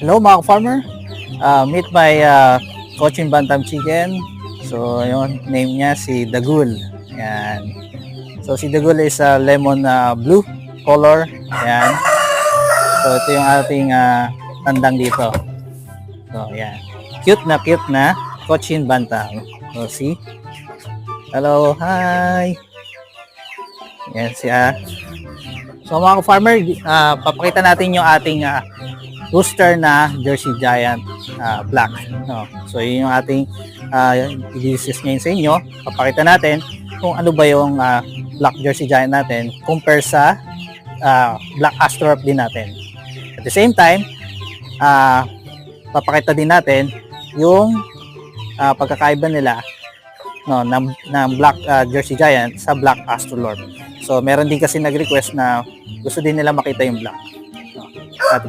Hello mga farmer, meet my Cochin Bantam Chicken. So yun, name niya si Dagul. Ayan. So si Dagul is lemon blue color. Ayan. So ito yung ating tandang dito. So ayan. Cute na Cochin Bantam. So see? Hello, hi! Ayan siya. So mga farmer, papakita natin yung ating rooster na Jersey Giant Black. No? So yun yung ating i-discuss ngayon sa inyo. Papakita natin kung ano ba yung Black Jersey Giant natin compare sa Black Astrorp din natin. At the same time, papakita din natin yung pagkakaiba nila ng Black Jersey Giant sa Black Astrorp. So meron din kasi nag-request na gusto din nila makita yung black. At